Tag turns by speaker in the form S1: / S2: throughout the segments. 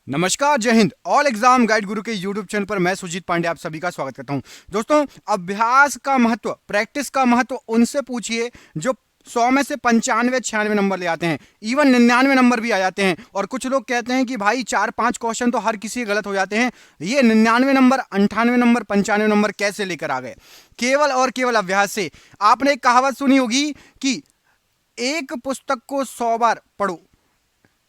S1: नमस्कार, जय Hind. All exam guide गुरु के यूट्यूब चैनल पर मैं सुजीत पांडे आप सभी का स्वागत करता हूं। दोस्तों, अभ्यास का महत्व, प्रैक्टिस का महत्व उनसे पूछिए जो 100 में से 95 96 नंबर ले आते हैं, इवन 99 नंबर भी आ जाते हैं। और कुछ लोग कहते हैं कि भाई 4-5 क्वेश्चन तो हर किसी के गलत हो जाते हैं, ये 99 नंबर, 98 नंबर, 95 नंबर कैसे लेकर आ गए? केवल और केवल अभ्यास से। आपने एक कहावत सुनी होगी कि एक पुस्तक को 100 बार पढ़ो,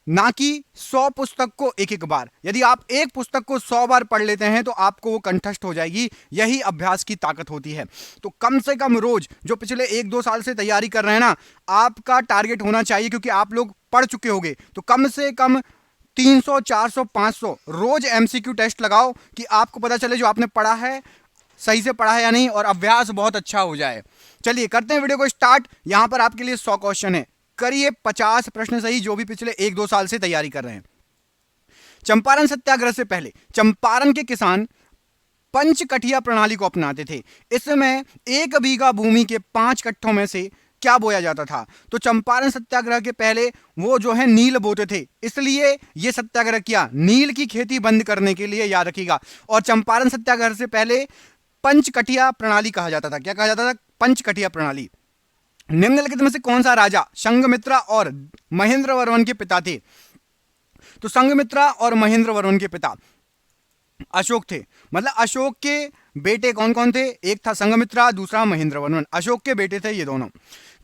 S1: ना कि 100 पुस्तक को एक एक बार। यदि आप एक पुस्तक को 100 बार पढ़ लेते हैं तो आपको वो कंठस्थ हो जाएगी। यही अभ्यास की ताकत होती है। तो कम से कम रोज, जो पिछले 1-2 साल से तैयारी कर रहे हैं ना, आपका टारगेट होना चाहिए, क्योंकि आप लोग पढ़ चुके होंगे, तो कम से कम 300, 400, 500 रोज एमसीक्यू टेस्ट लगाओ कि आपको पता चले जो आपने पढ़ा है सही से पढ़ा है या नहीं, और अभ्यास बहुत अच्छा हो जाए। चलिए करते हैं वीडियो को स्टार्ट। यहां पर आपके लिए 100 क्वेश्चन है, करिए 50 प्रश्न सही, जो भी पिछले 1-2 साल से तैयारी कर रहे हैं। चंपारण सत्याग्रह से पहले चंपारण के किसान पंचकठिया प्रणाली को अपनाते थे। इसमें 1 बीघा भूमि के 5 कट्ठों में से क्या बोया जाता था? तो चंपारण सत्याग्रह के पहले वो जो है नील बोते थे, इसलिए ये सत्याग्रह किया, नील की खेती बंद करने के लिए, याद रखिएगा। और चंपारण सत्याग्रह से पहले पंचकठिया प्रणाली कहा जाता था। क्या कहा जाता था? पंचकठिया प्रणाली। निम्नलिखित में से कौन सा राजा संघमित्रा और महेंद्र वर्मन के पिता थे? तो संघमित्रा और महेंद्र वर्मन के पिता अशोक थे। मतलब अशोक के बेटे कौन कौन थे? एक था संघमित्रा, दूसरा महेंद्र वर्मन। अशोक के बेटे थे ये दोनों।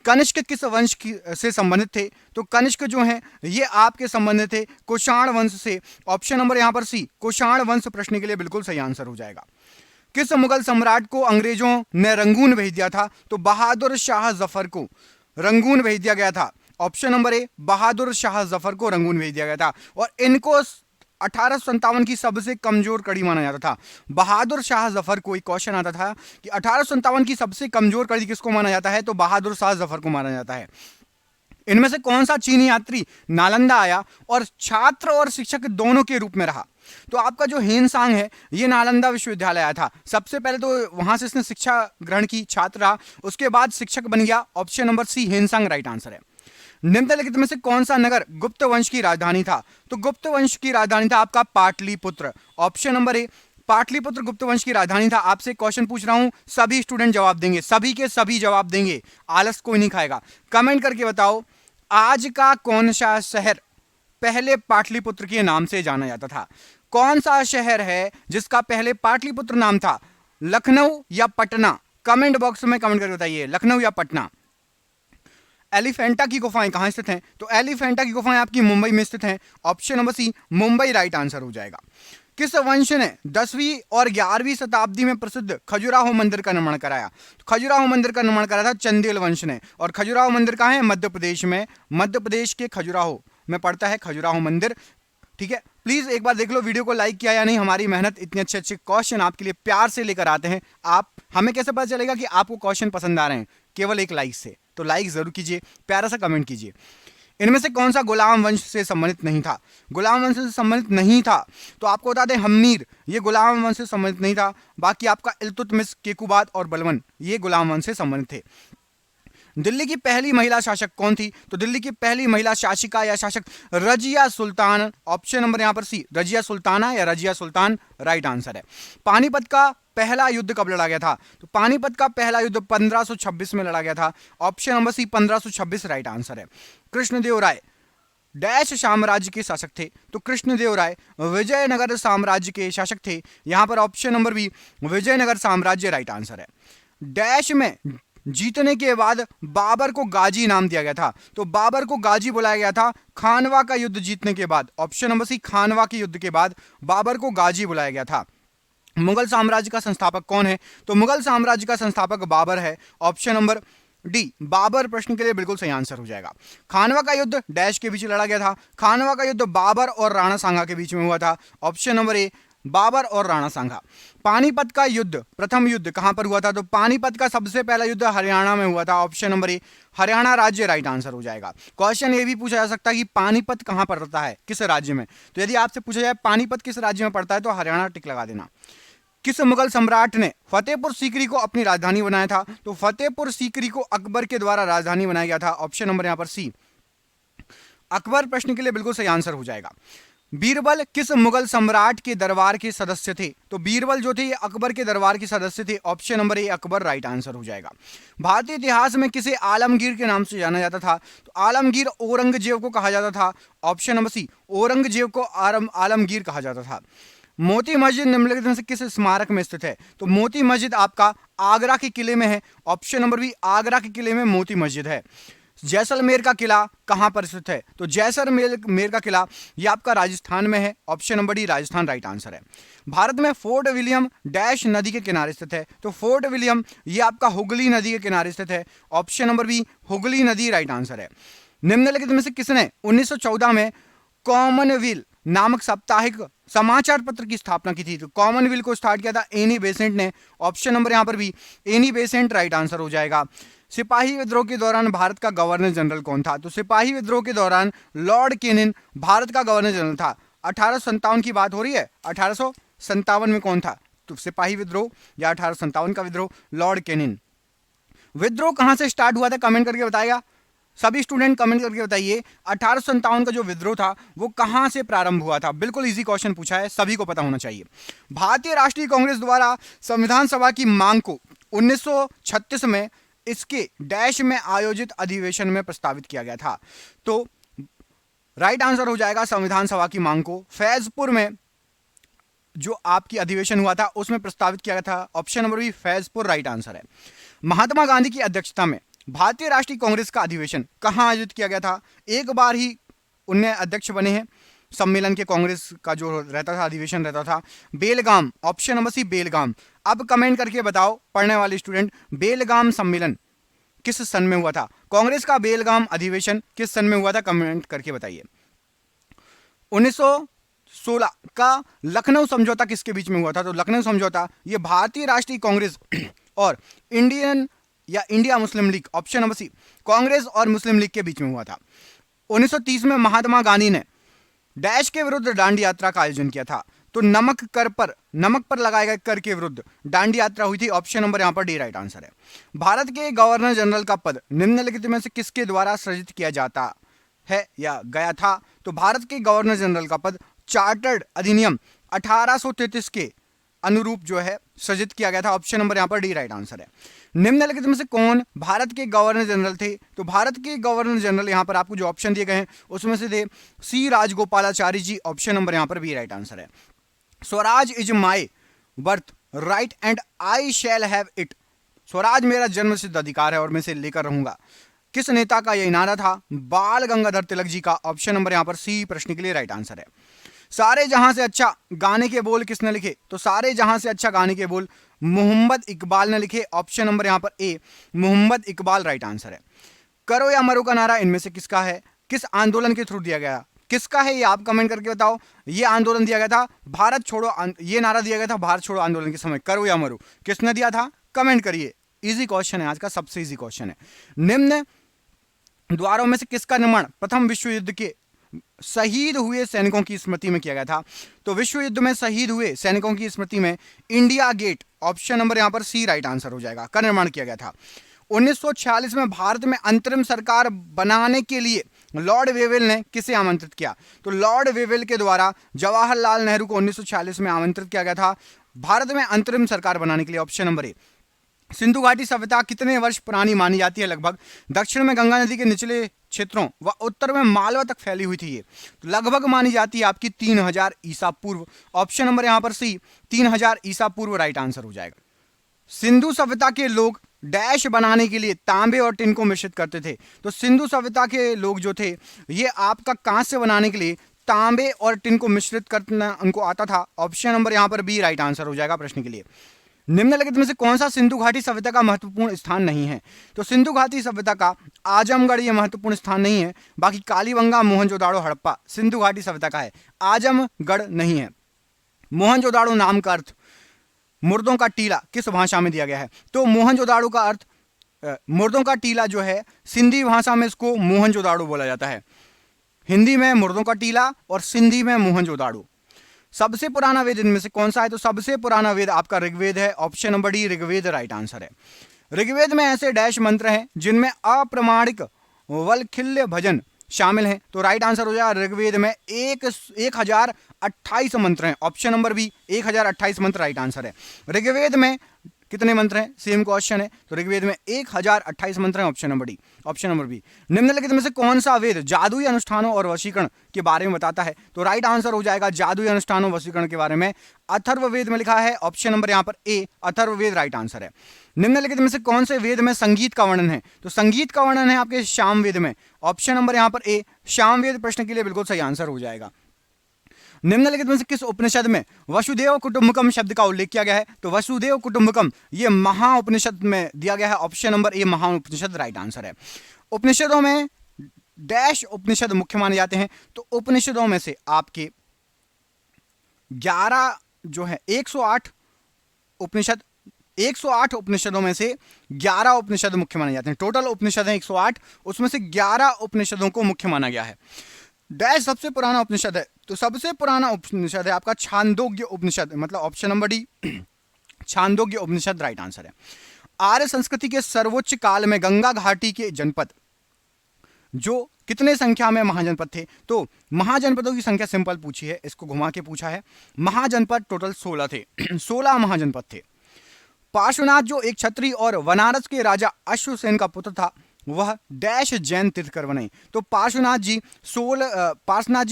S1: कनिष्क किस वंश से संबंधित थे? तो कनिष्क जो है ये आपके संबंधित थे कुषाण वंश से। ऑप्शन नंबर यहां पर सी, कुषाण वंश, प्रश्न के लिए बिल्कुल सही आंसर हो जाएगा। किस मुगल सम्राट को अंग्रेजों ने रंगून भेज दिया था? तो बहादुर शाह जफर को रंगून भेज दिया गया था। ऑप्शन नंबर ए, बहादुर शाह जफर को रंगून भेज दिया गया था। और इनको 1857 की सबसे कमजोर कड़ी माना जाता था। बहादुर शाह जफर को एक क्वेश्चन आता था कि 1857 की सबसे कमजोर कड़ी किसको माना जाता है? तो बहादुर शाह जफर को माना जाता है। इनमें से कौन सा चीनी यात्री नालंदा आया और छात्र और शिक्षक दोनों के रूप में रहा? तो आपका जो हेनसांग है ये नालंदा विश्वविद्यालय आया था। सबसे पहले तो वहां से इसने शिक्षा ग्रहण की, छात्र रहा, उसके बाद शिक्षक बन गया। Option number C, Hiuen Tsang right answer है। निम्नलिखित में से कौन सा नगर गुप्त वंश की राजधानी था? तो गुप्त वंश की राजधानी था आपका पाटलिपुत्र। ऑप्शन नंबर ए, पाटलिपुत्र गुप्त वंश की राजधानी था। आपसे क्वेश्चन पूछ रहा हूं, सभी स्टूडेंट जवाब देंगे, सभी के सभी जवाब देंगे, आलस कोई नहीं खाएगा। कमेंट करके बताओ, आज का कौन सा शहर पहले पाटलिपुत्र के नाम से जाना जाता था? कौन सा शहर है जिसका पहले पाटलिपुत्र नाम था? लखनऊ या पटना? कमेंट बॉक्स में कमेंट करके बताइए, लखनऊ या पटना। एलिफेंटा की गुफाएं कहां स्थित हैं? तो एलिफेंटा की गुफाएं आपकी मुंबई में स्थित हैं। Option number C, Mumbai right answer हो जाएगा। किस वंश ने 10वीं और 11वीं शताब्दी में प्रसिद्ध खजुराहो मंदिर का निर्माण कराया? तो खजुराहो मंदिर का निर्माण कराया था चंदेल वंश ने। और खजुराहो मंदिर कहां है? मध्य प्रदेश में। मध्य प्रदेश के खजुराहो में पड़ता है खजुराहो मंदिर। ठीक है, प्लीज एक बार देख लो वीडियो को, लाइक किया या नहीं। हमारी मेहनत, इतने अच्छे अच्छे क्वेश्चन आपके लिए प्यार से लेकर आते हैं। आप हमें कैसे पता चलेगा कि आपको क्वेश्चन पसंद आ रहे हैं? केवल एक लाइक से। तो लाइक जरूर कीजिए, प्यारा सा कमेंट कीजिए। इनमें से कौन सा गुलाम वंश से संबंधित नहीं था? गुलाम वंश से संबंधित नहीं था तो आपको बता दें, हम्मीर ये गुलाम वंश से संबंधित नहीं था। बाकी आपका इल्तुतमिश, केकुबाद और बलवन ये गुलाम वंश से संबंधित थे। दिल्ली की पहली महिला शासक कौन थी? तो दिल्ली की पहली महिला शासिका या शासक रजिया सुल्तान। ऑप्शन नंबर यहां पर सी, रजिया सुल्ताना या रजिया सुल्तान राइट आंसर है। पानीपत का पहला युद्ध कब लड़ा गया था? तो पानीपत का पहला युद्ध 1526 में लड़ा गया था। Option number C, 1526 right answer है। कृष्णदेव राय डैश साम्राज्य के शासक थे? तो कृष्णदेव राय विजयनगर साम्राज्य के शासक थे। यहां पर ऑप्शन नंबर बी, विजयनगर साम्राज्य राइट आंसर है। डैश में जीतने के बाद बाबर को गाजी नाम दिया गया था? तो बाबर को गाजी बुलाया गया था खानवा का युद्ध जीतने के बाद। ऑप्शन नंबर सी, खानवा के युद्ध के बाद बाबर को गाजी बुलाया गया था। मुगल साम्राज्य का संस्थापक कौन है? तो मुगल साम्राज्य का संस्थापक बाबर है। ऑप्शन नंबर डी, बाबर, प्रश्न के लिए बिल्कुल सही आंसर हो जाएगा। खानवा का युद्ध डैश के बीच लड़ा गया था? खानवा का युद्ध बाबर और राणा सांगा के बीच में हुआ था। ऑप्शन नंबर ए, बाबर और राणा सांगा। पानीपत का युद्ध, प्रथम युद्ध कहां पर हुआ था? तो पानीपत का सबसे पहला युद्ध हरियाणा में हुआ था। ऑप्शन नंबर ए, हरियाणा राज्य राइट आंसर हो जाएगा। क्वेश्चन ये भी पूछा जा सकता है कि पानीपत कहां पड़ता है, किस राज्य में? तो यदि आपसे पूछा जाए पानीपत किस राज्य में पड़ता है, तो हरियाणा टिक लगा देना। किस मुगल सम्राट ने फतेहपुर सीकरी को अपनी राजधानी बनाया था? तो फतेहपुर सीकरी को अकबर के द्वारा राजधानी बनाया गया था। ऑप्शन नंबर यहां पर सी, अकबर, प्रश्न के लिए बिल्कुल सही आंसर हो जाएगा। बीरबल किस मुगल सम्राट के दरबार के सदस्य थे? तो बीरबल जो थे ये अकबर के दरबार के सदस्य थे। ऑप्शन नंबर ए अकबर राइट आंसर हो जाएगा। भारतीय इतिहास में किसे आलमगीर के नाम से जाना जाता था? तो आलमगीर औरंगजेब को कहा जाता था। ऑप्शन नंबर सी औरंगजेब को आलमगीर कहा जाता था। मोती मस्जिद निम्नलिखित में से किस स्मारक में स्थित है? तो मोती मस्जिद आपका आगरा के किले में है। ऑप्शन नंबर बी आगरा के किले में मोती मस्जिद है। जैसलमेर का किला कहां पर स्थित है? तो जैसलमेर का किला ये आपका राजस्थान में है। Option number D Rajasthan right answer है। भारत में फोर्ट विलियम डैश नदी के किनारे स्थित है? तो फोर्ट विलियम ये आपका हुगली नदी के किनारे स्थित है। ऑप्शन नंबर बी हुगली नदी राइट आंसर है। निम्नलिखित में से किसने 1914 में कॉमनवेल्थ नामक साप्ताहिक समाचार पत्र की स्थापना की थी? तो कॉमनवेल्थ को स्टार्ट किया था एनी बेसेंट ने। ऑप्शन नंबर यहां पर भी एनी बेसेंट राइट आंसर हो जाएगा। सिपाही विद्रोह के दौरान भारत का गवर्नर जनरल कौन था? तो सिपाही विद्रोह के दौरान लॉर्ड केनिन भारत का गवर्नर जनरल था। 1857 की बात हो रही है। 1857 में कौन था? तो सिपाही विद्रोह या 1857 का विद्रोह लॉर्ड केनिन। विद्रोह कहां से स्टार्ट हुआ था? कमेंट करके बताएगा सभी स्टूडेंट, कमेंट करके बताइए 1857 का जो विद्रोह था वो कहां से प्रारंभ हुआ था। बिल्कुल इजी क्वेश्चन पूछा है, सभी को पता होना चाहिए। भारतीय राष्ट्रीय कांग्रेस द्वारा संविधान सभा की मांग को 1936 में इसके डैश में आयोजित अधिवेशन में प्रस्तावित किया गया था। तो राइट आंसर हो जाएगा संविधान सभा की मांग को फैजपुर में जो आपकी अधिवेशन हुआ था उसमें प्रस्तावित किया गया था। Option number B Faizpur right answer है। महात्मा गांधी की अध्यक्षता में भारतीय राष्ट्रीय कांग्रेस का अधिवेशन कहां आयोजित किया गया था? एक बार ही उन्हें अध्यक्ष बने हैं सम्मेलन के, कांग्रेस का जो रहता था अधिवेशन रहता था बेलगाम। ऑप्शन नंबर सी बेलगाम। अब कमेंट करके बताओ पढ़ने वाले स्टूडेंट, बेलगाम सम्मेलन किस सन में हुआ था? कांग्रेस का बेलगाम अधिवेशन किस सन में हुआ था? कमेंट करके बताइए। 1916 का लखनऊ समझौता किसके बीच में हुआ था? तो लखनऊ समझौता ये भारतीय राष्ट्रीय कांग्रेस और India Muslim League, option number C Congress और मुस्लिम लीग के बीच में हुआ था। 1930 में महात्मा गांधी ने डैश के विरुद्ध दांडी यात्रा का आयोजन किया था। तो नमक पर लगाए गए कर के विरुद्ध दांडी यात्रा हुई थी। ऑप्शन नंबर यहां पर डी राइट आंसर है। भारत के गवर्नर जनरल का पद निम्नलिखित में से किसके द्वारा सृजित किया जाता है या गया था? तो भारत के गवर्नर जनरल का पद चार्टर्ड अधिनियम 1833 के अनुरूप जो है सृजित किया गया था। ऑप्शन नंबर यहां पर डी राइट आंसर है। निम्नलिखित में से कौन भारत के गवर्नर जनरल थे? तो भारत के गवर्नर जनरल यहां पर आपको जो ऑप्शन दिए गए हैं उसमें से थे सी राजगोपालाचारी जी। ऑप्शन नंबर यहां पर बी राइट आंसर है। Swaraj is my birth right and I shall have it. Swaraj मेरा जन्म सिद्ध अधिकार है और मैं इसे लेकर रहूंगा। किस नेता का यह नारा था? बाल गंगाधर तिलक जी का। ऑप्शन नंबर यहां पर सी प्रश्न के लिए राइट आंसर है। सारे जहां से अच्छा गाने के बोल किसने लिखे? तो सारे जहां से अच्छा गाने के बोल मोहम्मद इकबाल ने लिखे। ऑप्शन नंबर यहां पर ए मोहम्मद इकबाल राइट आंसर है। करो या मरो का नारा इनमें से किसका है? किस आंदोलन के थ्रू दिया गया? किसका है ये आप कमेंट करके बताओ। ये आंदोलन दिया गया था भारत छोड़ो, ये नारा दिया गया था भारत छोड़ो आंदोलन के समय। करो या मरो किसने दिया था? कमेंट करिए। इजी क्वेश्चन है, आज का सबसे इजी क्वेश्चन है। निम्न द्वारों में से किसका निर्माण प्रथम विश्व युद्ध के शहीद हुए सैनिकों की स्मृति में किया गया था? तो विश्व युद्ध में शहीद हुए सैनिकों की स्मृति में इंडिया गेट, ऑप्शन नंबर यहां पर सी राइट आंसर हो जाएगा, का निर्माण किया गया था। 1946 में भारत में अंतरिम सरकार बनाने के लिए लॉर्ड वेवेल ने किसे आमंत्रित किया? तो लॉर्ड वेवेल के द्वारा जवाहरलाल नेहरू को 1946 में आमंत्रित किया गया था भारत में अंतरिम सरकार बनाने के लिए। ऑप्शन नंबर ए। सिंधु घाटी सभ्यता कितने वर्ष पुरानी मानी जाती है? लगभग दक्षिण में गंगा नदी के निचले क्षेत्रों व उत्तर में मालवा तक फैली हुई थी ये। तो लगभग मानी जाती है आपकी 3000 ईसा पूर्व। ऑप्शन नंबर यहां पर सी 3000 ईसा पूर्व राइट आंसर हो जाएगा। सिंधु सभ्यता के लोग डैश बनाने के लिए तांबे और टिन को मिश्रित करते थे। तो सिंधु सभ्यता के लोग जो थे ये आपका कांस्य बनाने के लिए तांबे और टिन को मिश्रित करना उनको आता था। ऑप्शन नंबर यहां पर बी राइट आंसर हो जाएगा प्रश्न के लिए। निम्नलिखित में से कौन सा सिंधु घाटी सभ्यता का महत्वपूर्ण स्थान नहीं है? तो सिंधु घाटी सभ्यता का आजमगढ़ ये महत्वपूर्ण स्थान नहीं है। बाकी कालीबंगा, मोहनजोदाड़ो, हड़प्पा सिंधु घाटी सभ्यता का है, आजमगढ़ नहीं है। मोहनजोदाड़ो नाम का अर्थ मुर्दों का टीला किस भाषा में दिया गया है? तो मोहनजोदाड़ो का अर्थ मुर्दों का टीला जो है सिंधी भाषा में इसको मोहनजोदाड़ो बोला जाता है। हिंदी में मुर्दों का टीला और सिंधी में मोहनजोदाड़ो। सबसे पुराना वेद इनमें से कौन सा है? तो सबसे पुराना वेद आपका ऋग्वेद है। Option number D Rigveda right answer है। ऋग्वेद में ऐसे डैश मंत्र हैं जिनमें अप्रमाणिक वल्खिल्य भजन शामिल हैं? तो राइट आंसर हो जाएगा ऋग्वेद में 1028 मंत्र हैं। ऑप्शन नंबर बी 1028 मंत्र राइट आंसर है। ऋग्वेद में कितने मंत्र हैं? सेम क्वेश्चन है। तो ऋग्वेद में 1028 मंत्र हैं। Option number D, option number B. निम्नलिखित में से कौन सा वेद जादुई अनुष्ठानों और वशीकरण के बारे में बताता है? तो राइट आंसर हो जाएगा जादुई अनुष्ठानों वशीकरण के बारे में अथर्ववेद में लिखा है। ऑप्शन नंबर यहां पर ए अथर्ववेद राइट आंसर है। निम्नलिखित में से कौन से वेद में संगीत का वर्णन है? तो संगीत का वर्णन है आपके सामवेद में। ऑप्शन नंबर यहां पर ए सामवेद प्रश्न के लिए बिल्कुल सही आंसर हो जाएगा। निम्नलिखित में से किस उपनिषद में वसुदेव कुटुंबकम शब्द का उल्लेख किया गया है? तो वसुदेव कुटुंबकम ये महाउपनिषद में दिया गया है। Option number A Mahaupanishad right answer है। उपनिषदों में डैश उपनिषद मुख्य माने जाते हैं? तो उपनिषदों में से आपके 11 जो है 108 उपनिषद, 108 उपनिषदों में से 11 उपनिषद मुख्य माने जाते हैं। टोटल उपनिषद है 108, उसमें से 11 उपनिषदों को मुख्य माना गया है। डैश सबसे पुराना उपनिषद है? तो सबसे पुराना उपनिषद है आपका छांदोग्य उपनिषद, मतलब ऑप्शन नंबर डी छांदोग्य उपनिषद राइट आंसर है। आर्य संस्कृति के सर्वोच्च काल में गंगा घाटी के जनपद जो कितने संख्या में महाजनपद थे? तो महाजनपदों की संख्या सिंपल पूछी है, इसको घुमा के पूछा है। महाजनपद टोटल 16 थे 16 महाजनपद थे। पार्श्वनाथ जो एक क्षत्रिय और बनारस के राजा अश्वसेन का पुत्र था वह डैश जैन तीर्थकर बने? तो पार्श्वनाथ जी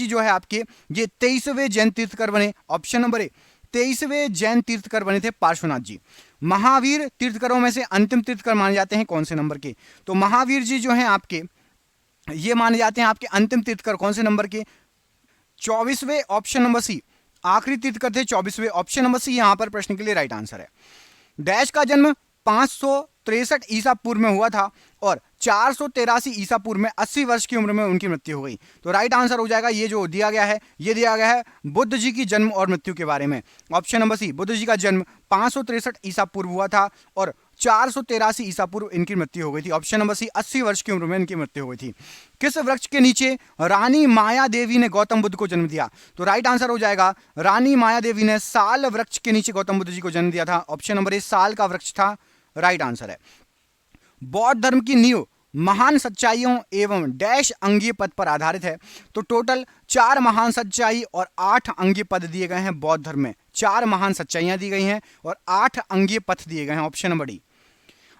S1: जो है आपके ये 23वें जैन तीर्थकर बने। ऑप्शन नंबर ए 23वें जैन तीर्थकर बने थे पार्श्वनाथ जी। महावीर तीर्थकरों में से अंतिम तीर्थकर माने जाते हैं कौन से नंबर के? तो महावीर जी जो हैं आपके ये माने जाते हैं आपके अंतिम तीर्थकर कौन से नंबर के? 24वें। ऑप्शन नंबर सी आखिरी तीर्थकर थे 24वें। ऑप्शन नंबर सी यहां पर प्रश्न के लिए राइट आंसर है। डैश का जन्म 563 ईसा पूर्व में हुआ था और 483 ईसा पूर्व में 80 वर्ष की उम्र में उनकी मृत्यु हो गई। तो राइट आंसर हो जाएगा ये जो दिया गया है, ये दिया गया है बुद्ध जी की जन्म और मृत्यु के बारे में। ऑप्शन नंबर सी बुद्ध जी का जन्म 563 ईसा पूर्व हुआ था और 483 ईसा पूर्व इनकी मृत्यु हो गई थी। ऑप्शन नंबर सी 80 वर्ष की उम्र में इनकी मृत्यु हो गई थी। किस वृक्ष के नीचे रानी माया देवी ने गौतम बुद्ध को जन्म दिया? तो राइट आंसर हो जाएगा रानी माया देवी ने साल वृक्ष के नीचे गौतम बुद्ध जी को जन्म दिया था। ऑप्शन नंबर ए साल का वृक्ष था राइट आंसर है। बौद्ध धर्म की नींव महान सच्चाइयों एवं डैश अंगीय पद पर आधारित है? तो टोटल 4 महान सच्चाई और 8 अंगीय पद दिए गए हैं बौद्ध धर्म में। 4 महान सच्चाइयां दी गई हैं और 8 अंगीय पथ दिए गए हैं। Option number D.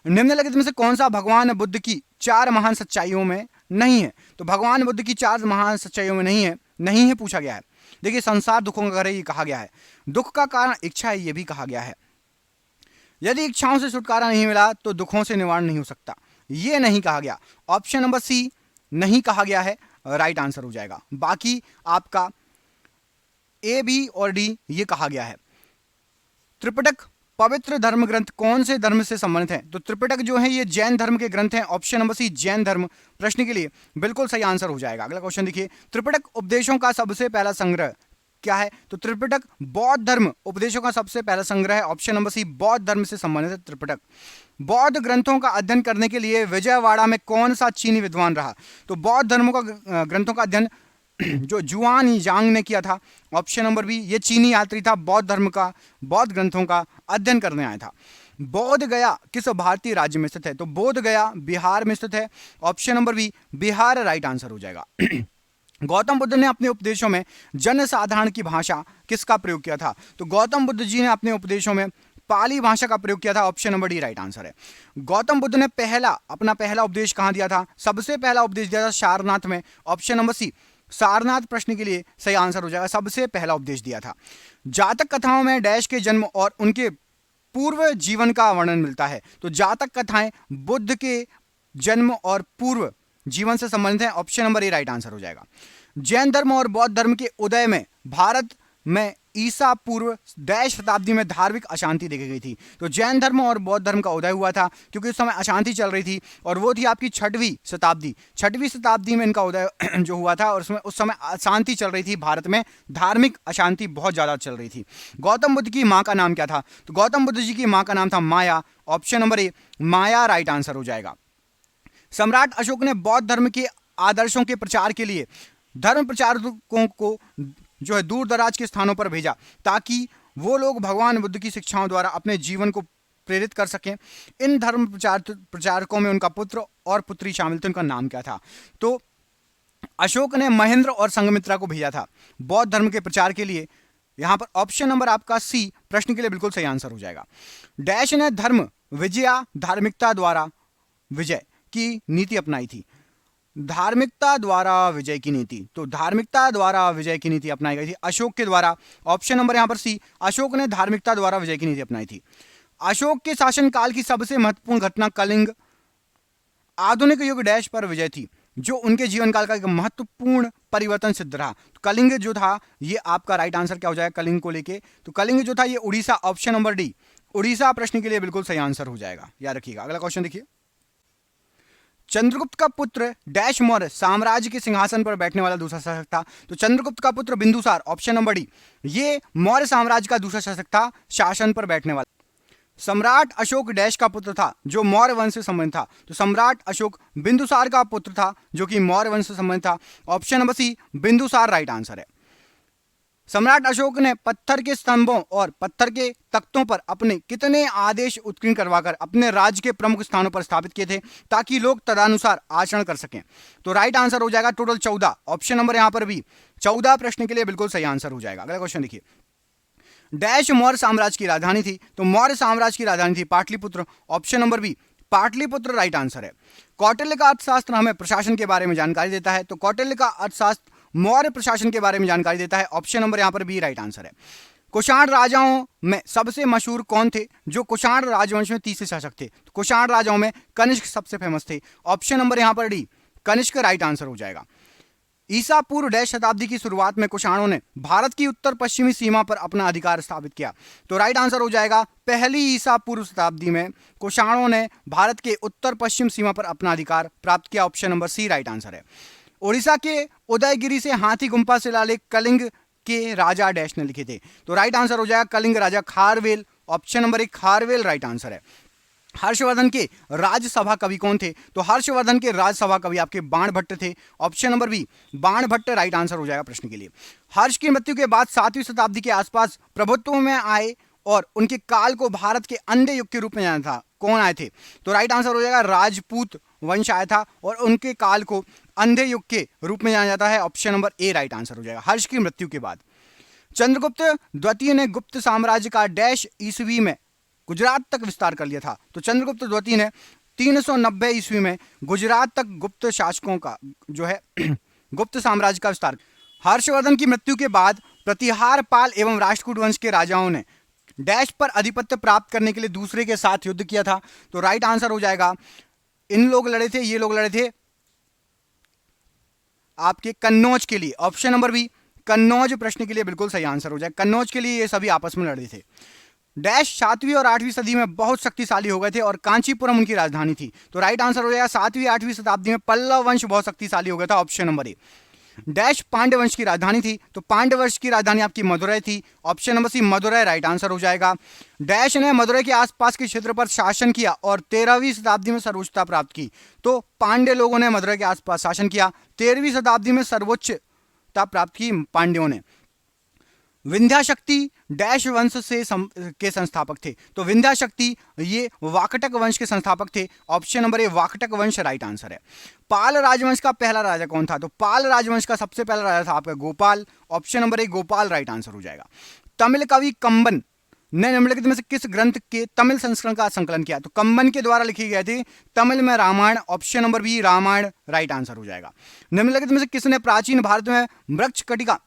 S1: निम्नलिखित में से कौन सा भगवान बुद्ध की 4 महान सच्चाइयों में नहीं है? तो भगवान बुद्ध की 4 महान सच्चाइयों में नहीं है पूछा गया है। देखिए संसार दुखों का घर है ये कहा गया है। दुख का कारण इच्छा है ये भी कहा गया है। यदि इच्छाओं से छुटकारा नहीं मिला तो दुखों से निवारण नहीं हो सकता, ये नहीं कहा गया। ऑप्शन नंबर सी नहीं कहा गया है राइट आंसर हो जाएगा। बाकी आपका ए बी और डी ये कहा गया है। त्रिपिटक पवित्र धर्म ग्रंथ कौन से धर्म से संबंधित है? तो त्रिपिटक जो है ये जैन धर्म के ग्रंथ हैं। ऑप्शन नंबर सी जैन धर्म प्रश्न के लिए बिल्कुल सही आंसर हो जाएगा। अगला क्वेश्चन देखिए, त्रिपिटक उपदेशों का सबसे पहला संग्रह क्या है? तो त्रिपिटक बौद्ध धर्म उपदेशों का सबसे पहला संग्रह है। ऑप्शन नंबर सी बौद्ध धर्म से संबंधित है त्रिपिटक। बौद्ध ग्रंथों का अध्ययन करने के लिए विजयवाड़ा में कौन सा चीनी विद्वान रहा? तो बौद्ध धर्मों का ग्रंथों का अध्ययन जो जुआन जांग ने किया था। ऑप्शन नंबर बी ये चीनी यात्री था, बौद्ध धर्म का बौद्ध ग्रंथों का अध्ययन करने आया था। बोध गया किस भारतीय राज्य में स्थित है? तो बोध गया बिहार में स्थित है। Option number B Bihar right answer हो जाएगा। गौतम बुद्ध ने अपने उपदेशों में जनसाधारण की भाषा किसका प्रयोग किया था? तो गौतम बुद्ध जी ने अपने उपदेशों में पाली भाषा का प्रयोग किया था। Option number D right answer है। गौतम बुद्ध ने अपना पहला उपदेश कहां दिया था? सबसे पहला उपदेश दिया था सारनाथ में। ऑप्शन नंबर सी सारनाथ प्रश्न के लिए सही आंसर हो जाएगा, सबसे पहला उपदेश दिया था। जातक कथाओं में डैश के जन्म और उनके पूर्व जीवन का वर्णन मिलता है। तो जातक कथाएं बुद्ध के जन्म और पूर्व जीवन से संबंधित है। ऑप्शन नंबर ए राइट आंसर हो जाएगा। जैन धर्म और बौद्ध धर्म के उदय में भारत में ईसा पूर्व डैश शताब्दी में धार्मिक अशांति देखी गई थी। तो जैन धर्म और बौद्ध धर्म का उदय हुआ था क्योंकि उस समय अशांति चल रही थी और वो थी आपकी 6वीं शताब्दी में इनका उदय जो हुआ था और उसमें उस समय अशांति चल रही थी, भारत में धार्मिक अशांति बहुत ज़्यादा चल रही थी। गौतम बुद्ध की माँ का नाम क्या था? तो गौतम बुद्ध जी की माँ का नाम था Maya. Option number A Maya right answer हो जाएगा। सम्राट अशोक ने बौद्ध धर्म के आदर्शों के प्रचार के लिए धर्म प्रचारकों को जो है दूर दराज के स्थानों पर भेजा ताकि वो लोग भगवान बुद्ध की शिक्षाओं द्वारा अपने जीवन को प्रेरित कर सकें। इन धर्म प्रचारकों में उनका पुत्र और पुत्री शामिल थे। उनका नाम क्या था? तो अशोक ने महेंद्र और संघमित्रा को भेजा था बौद्ध धर्म के प्रचार के लिए। यहां पर ऑप्शन नंबर आपका सी प्रश्न के लिए बिल्कुल सही आंसर हो जाएगा। डैश ने धर्म विजया धार्मिकता द्वारा विजय की नीति अपनाई थी। धार्मिकता द्वारा विजय की नीति, तो धार्मिकता द्वारा विजय की नीति अपनाई गई थी अशोक के द्वारा। ऑप्शन नंबर यहां पर सी, अशोक ने धार्मिकता द्वारा विजय की नीति अपनाई थी। अशोक के शासनकाल की सबसे महत्वपूर्ण घटना कलिंग आधुनिक युग डैश पर विजय थी, जो उनके जीवन काल का एक महत्वपूर्ण परिवर्तन सिद्ध रहा। तो कलिंग जो था ये आपका राइट आंसर क्या हो जाएगा कलिंग को लेके, तो कलिंग जो था ये Orissa, option number D Orissa प्रश्न के लिए बिल्कुल सही आंसर हो जाएगा, याद रखिएगा। अगला क्वेश्चन देखिए, चंद्रगुप्त का पुत्र डैश मौर्य साम्राज्य के सिंहासन पर बैठने वाला दूसरा शासक था। तो चंद्रगुप्त का पुत्र बिंदुसार, ऑप्शन नंबर डी, ये मौर्य साम्राज्य का दूसरा शासक था शासन पर बैठने वाला। सम्राट अशोक डैश का पुत्र था जो मौर्य वंश से संबंधित था। तो सम्राट अशोक बिंदुसार का पुत्र था जो कि मौर्य वंश से संबंधित था। Option number C Bindusara right answer है। सम्राट अशोक ने पत्थर के स्तंभों और पत्थर के तख्तों पर अपने कितने आदेश उत्कीर्ण करवाकर अपने राज्य के प्रमुख स्थानों पर स्थापित किए थे ताकि लोग तदनुसार आचरण कर सकें। तो राइट आंसर हो जाएगा टोटल 14, ऑप्शन नंबर यहां पर भी 14 प्रश्न के लिए बिल्कुल सही आंसर हो जाएगा। अगला क्वेश्चन देखिए, डैश मौर्य साम्राज्य की राजधानी थी। तो मौर्य साम्राज्य की राजधानी थी Pataliputra, option number B Pataliputra right answer है। कौटिल्य का अर्थशास्त्र हमें प्रशासन के बारे में जानकारी देता है। तो कौटिल्य का अर्थशास्त्र मौर्य प्रशासन के बारे में जानकारी देता है, ऑप्शन नंबर यहां पर बी राइट आंसर है। कुषाण राजाओं में सबसे मशहूर कौन थे जो कुषाण राजवंश में तीसरे शासक थे। तो कुषाण राजाओं में कनिष्क सबसे फेमस थे, ऑप्शन नंबर यहां पर डी कनिष्क राइट आंसर हो जाएगा। ईसा पूर्व डैश शताब्दी की शुरुआत में कुषाणों ने भारत की उत्तर पश्चिमी सीमा पर अपना अधिकार स्थापित किया। तो राइट आंसर हो जाएगा पहली ईसा पूर्व शताब्दी में कुषाणों ने भारत के उत्तर पश्चिम सीमा पर अपना अधिकार प्राप्त किया, option number C right answer है। उड़ीसा के उदयगिरी से हाथी गुम्फा शिलालेख कलिंग के राजा डैश ने लिखे थे। तो राइट आंसर हो जाएगा कलिंग राजा Kharavela, option number 1 Kharavela right answer है। हर्षवर्धन के राज्यसभा कवि कौन थे। तो हर्षवर्धन के राज्यसभा कवि आपके बाणभट्ट थे, option number B Banabhatta right answer हो जाएगा प्रश्न के लिए। हर्ष की मृत्यु के बाद 7वीं शताब्दी के आसपास प्रभुत्व में आए और उनके काल को भारत के अंधे युग के रूप में जाना था। कौन आए थे। तो राइट आंसर हो जाएगा राजपूत वंश आया था और उनके काल को अंधे युग के रूप में जाना जाता है, ऑप्शन नंबर ए राइट आंसर हो जाएगा। हर्ष की मृत्यु के बाद चंद्रगुप्त द्वितीय ने गुप्त साम्राज्य का डैश ईस्वी में गुजरात तक विस्तार कर लिया था। तो चंद्रगुप्त द्वितीय ने 390 ईस्वी में गुजरात तक गुप्त शासकों का जो है गुप्त साम्राज्य का विस्तार। हर्षवर्धन की मृत्यु के बाद प्रतिहार पाल एवं राष्ट्रकूट वंश के राजाओं ने डैश पर अधिपत्य प्राप्त करने के लिए दूसरे के साथ युद्ध किया था। तो राइट आंसर हो जाएगा इन लोग लड़े थे, ये लोग लड़े थे आपके कन्नौज के लिए, ऑप्शन नंबर बी कन्नौज प्रश्न के लिए बिल्कुल सही आंसर हो जाए। कन्नौज के लिए ये सभी आपस में लड़े थे। डैश 7वीं और 8वीं सदी में बहुत शक्तिशाली हो गए थे और कांचीपुरम उनकी राजधानी थी। तो राइट आंसर हो जाएगा 7वीं 8वीं शताब्दी में पल्लव वंश बहुत शक्तिशाली हो गया था, ऑप्शन नंबर ए। डैश पांड्य वंश की राजधानी थी। तो पांड्य वंश की राजधानी आपकी मदुरै थी, option number C Madurai right answer हो जाएगा। डैश ने मदुरै के आसपास के क्षेत्र पर शासन किया और 13वीं शताब्दी में सर्वोच्चता प्राप्त की। तो पांड्य लोगों ने मदुरै के आसपास शासन किया, 13वीं शताब्दी में सर्वोच्चता प्राप्त की पांड्यों ने। विंध्याशक्ति डैश वंश से के संस्थापक थे। तो विंध्याशक्ति ये वाकटक वंश के संस्थापक थे, ऑप्शन नंबर ए वाकटक वंश राइट आंसर है। पाल राजवंश का पहला राजा कौन था। तो पाल राजवंश का सबसे पहला राजा था आपका गोपाल, ऑप्शन नंबर ए गोपाल राइट आंसर हो जाएगा। तमिल कवि कंबन ने निम्नलिखित में से किस ग्रंथ के तमिल संस्करण का संकलन किया। तो कंबन के द्वारा लिखी गई थी तमिल में Ramayana, option number B Ramayana right answer हो जाएगा। निम्नलिखित में से किसने प्राचीन भारत में मृक्षकटिका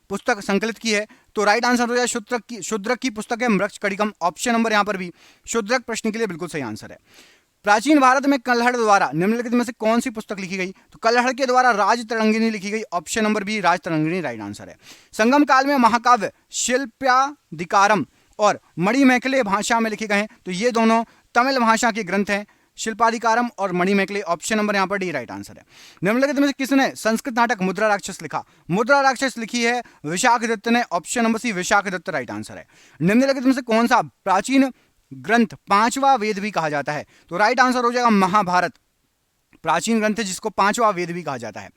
S1: पुस्तक संकलित की है। तो राइट आंसर हो जाए शूद्रक की पुस्तक है मृक्षकटिकम, ऑप्शन नंबर यहां पर भी शूद्रक प्रश्न के लिए बिल्कुल सही आंसर है। प्राचीन भारत में कल्हड़ द्वारा निम्नलिखित में से कौन सी पुस्तक लिखी गई। तो कल्हड़ के द्वारा राज तरंगिणी लिखी गई, ऑप्शन नंबर बी राज तरंगिणी राइट आंसर है। संगम काल में महाकाव्य शिल्पाधिकारम और मणिमेखले भाषा में लिखे गए हैं। तो ये दोनों तमिल भाषा के ग्रंथ हैं, शिल्पाधिकारम और मणिमेखले, ऑप्शन नंबर यहां पर डी राइट आंसर है। निम्नलिखित में से किसने संस्कृत नाटक मुद्रा राक्षस लिखा। मुद्रा राक्षस लिखी है विशाखदत्त ने, option number C Vishakhadatta right answer है। निम्नलिखित में से कौन सा प्राचीन ग्रंथ 5वां वेद भी कहा जाता है। तो राइट आंसर हो जाएगा महाभारत प्राचीन ग्रंथ है जिसको 5वां वेद भी कहा जाता है।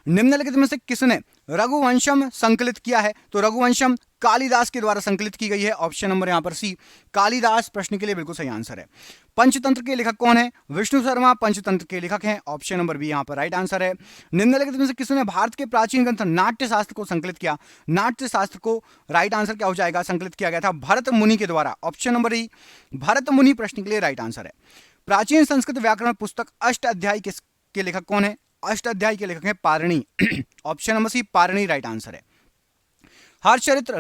S1: निम्नलिखित में से किसने रघुवंशम संकलित किया है। तो रघुवंशम कालिदास के द्वारा संकलित की गई है। ऑप्शन नंबर यहां पर सी, कालिदास प्रश्न के लिए बिल्कुल सही आंसर है। पंचतंत्र के लेखक कौन है? विष्णु शर्मा पंचतंत्र के लेखक हैं। ऑप्शन नंबर बी यहां पर राइट आंसर है। निम्नलिखित में से किसने भारत के प्राचीन ग्रंथ नाट्य शास्त्र को संकलित किया? नाट्य शास्त्र को राइट आंसर क्या हो जाएगा? संकलित किया गया था भरत मुनि के द्वारा। ऑप्शन नंबर ई, भरत मुनि प्रश्न के लिए राइट आंसर है। प्राचीन संस्कृत व्याकरण पुस्तक अष्ट अध्याय के लेखक कौन है? अष्ट अध्याय के लेखक हैं पारणी। ऑप्शन नंबर सी, पारणी राइट आंसर है। हर्षचरित्र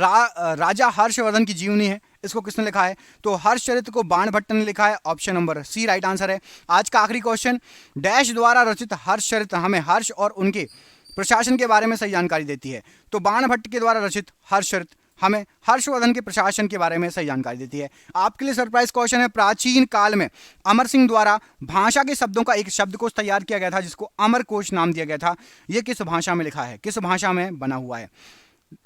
S1: राजा हर्षवर्धन की जीवनी है, इसको किसने लिखा है? तो हर्षचरित्र को बाणभट्ट ने लिखा है। Option number C right answer है। आज का आखिरी क्वेश्चन, डैश द्वारा रचित हर्षचरित्र हमें हर्ष और उनके प्रशासन के बारे में सही जानकारी देती है? तो बाणभट्ट के द्वारा रचित हर्षचरित्र हमें हर्षवर्धन के प्रशासन के बारे में सही जानकारी देती है। आपके लिए सरप्राइज क्वेश्चन है, प्राचीन काल में अमर सिंह द्वारा भाषा के शब्दों का एक शब्दकोश तैयार किया गया था जिसको अमरकोश नाम दिया गया था। यह किस भाषा में लिखा है? किस भाषा में बना हुआ है?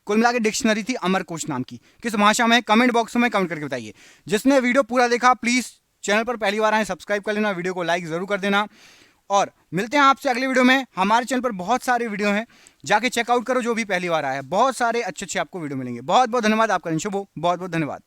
S1: कुल मिला के डिक्शनरी थी अमरकोश नाम की, किस भाषा में? कमेंट बॉक्स में कमेंट करके बताइए। जिसने वीडियो पूरा देखा प्लीज चैनल पर पहली बार आए सब्सक्राइब कर लेना, वीडियो को लाइक जरूर कर देना और मिलते हैं आपसे अगले वीडियो में। हमारे चैनल पर बहुत सारे वीडियो हैं, जाके चेकआउट करो जो भी पहली बार आया है, बहुत सारे अच्छे अच्छे आपको वीडियो मिलेंगे। बहुत बहुत धन्यवाद, आपका दिन शुभ हो, बहुत बहुत धन्यवाद।